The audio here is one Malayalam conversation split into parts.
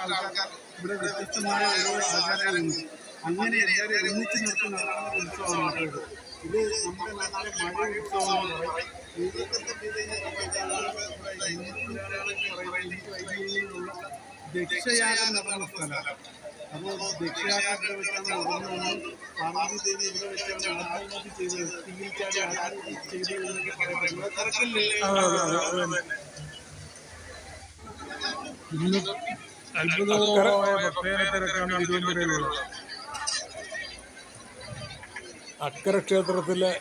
ആൾക്കാർ ഇവിടെ വ്യത്യസ്തമായ ഓരോ ആചാരങ്ങളുണ്ട്. അങ്ങനെ എല്ലാവരും ഒന്നിച്ച് നിർത്തി നടത്തുന്ന ഒരു ഉത്സവമാണ് ഇത്. ഇത് നമ്മുടെ നാട്ടിലെ മഴ ഉത്സവം എന്ന് പറയും. ഐതിഹ്യങ്ങളിലുള്ള ദക്ഷയാഗം നടന്ന സ്ഥലമാണ്. അപ്പോൾ ദക്ഷയാഗം ഇവിടെ വെച്ചാണ് നടന്നതെന്ന് പാർവതി ദേവി ഇവിടെ വെച്ചാണ് ആത്മഹത്യ ചെയ്തത്. തീയിൽ ചാടി ആത്മഹത്യ ചെയ്തതെന്നൊക്കെ പറയപ്പെടുന്നത് തിരക്കല്ലേ. ഇന്ന് അത്ഭുതകരമായ ഭക്തജന തിരക്കാണ് തിരുവനന്തപുരയിലുള്ളത്. അക്കരെ ക്ഷേത്രത്തിലെ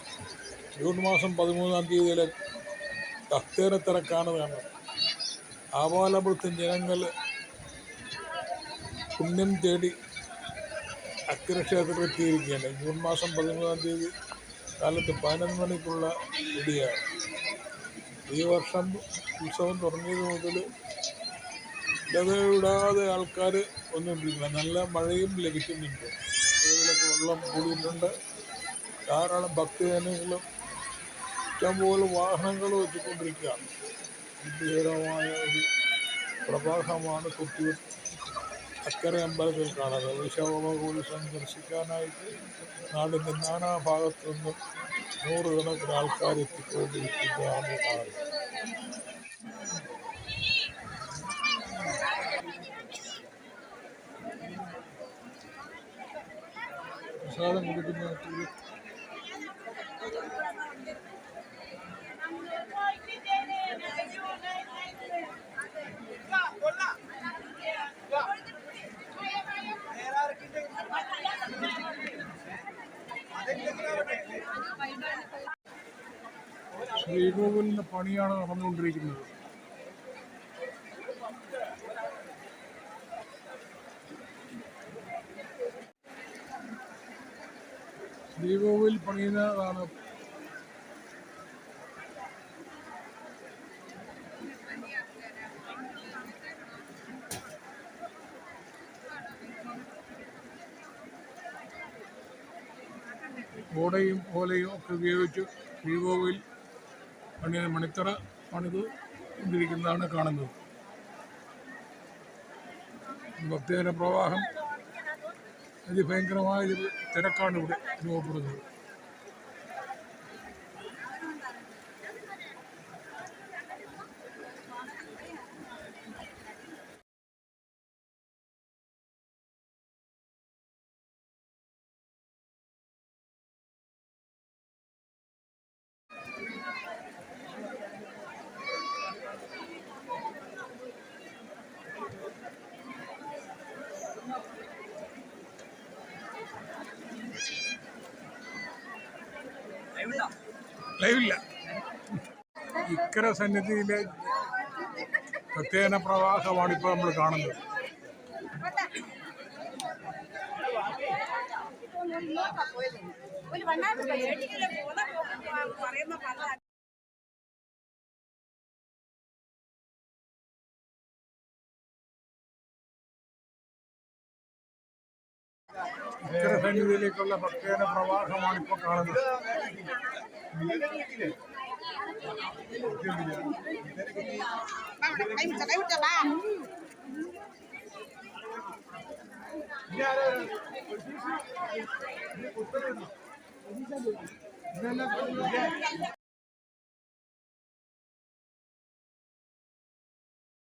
ജൂൺ മാസം 13 ഭക്തജന തിരക്കാണ് കാണുന്നത്. ആവാലപുരത്തും ജനങ്ങൾ പുണ്യം തേടി അക്കരെ ക്ഷേത്രത്തിൽ എത്തിയിരിക്കുകയാണ്. ജൂൺ മാസം 13 കാലത്ത് 11 മണിക്കുള്ള ഇടിയാണ്. ഈ വർഷം ഉത്സവം തുടങ്ങിയത് മുതൽ ഇടവിടാതെ ആൾക്കാർ വന്നുകൊണ്ടിരിക്കുക. നല്ല മഴയും ലഭിക്കുന്നുണ്ട്. ഇതിലൊക്കെ വെള്ളം കൂടിയിട്ടുണ്ട്. ധാരാളം ഭക്തജനങ്ങളും ഇഷ്ടംപോലെ വാഹനങ്ങളും എത്തിക്കൊണ്ടിരിക്കുകയാണ്. അത്ഭുതകരമായ ഒരു പ്രവാഹമാണ് കൊട്ടിയൂർ അക്കരെ അമ്പലത്തിൽ കാണുന്നത്. ഉത്സവം ദർശിക്കാനായിട്ട് നാടിൻ്റെ നാനാഭാഗത്തു നിന്നും നൂറുകണക്കിന് ആൾക്കാർ എത്തിക്കൊണ്ടിരിക്കുകയാണ് കാണുന്നത്. പ്രസാദം കൊടുക്കുന്ന ശ്രീകോവിലിൻ്റെ പണിയാണ് നടന്നുകൊണ്ടിരിക്കുന്നത്. ശ്രീകോവിൽ പണിയുന്നതാണ്. ഓടയും ഓലയും ഒക്കെ ഉപയോഗിച്ച് ശ്രീകോവിൽ മണിത്തറ പണിത് കൊണ്ടിരിക്കുന്നതാണ് കാണുന്നത്. ഭക്തജന പ്രവാഹം അതിഭയങ്കരമായ തിരക്കാണ് ഇവിടെ അനുഭവപ്പെടുന്നത്. ലൈവില്ല. ഇക്കര സന്നിധിയിലെ പ്രത്യേക പ്രവാഹമാണ് ഇപ്പോൾ നമ്മൾ കാണുന്നത്. ഇക്കര സന്നിധിയിലേക്കുള്ള പ്രത്യേക പ്രവാഹമാണ് ഇപ്പോൾ കാണുന്നത്.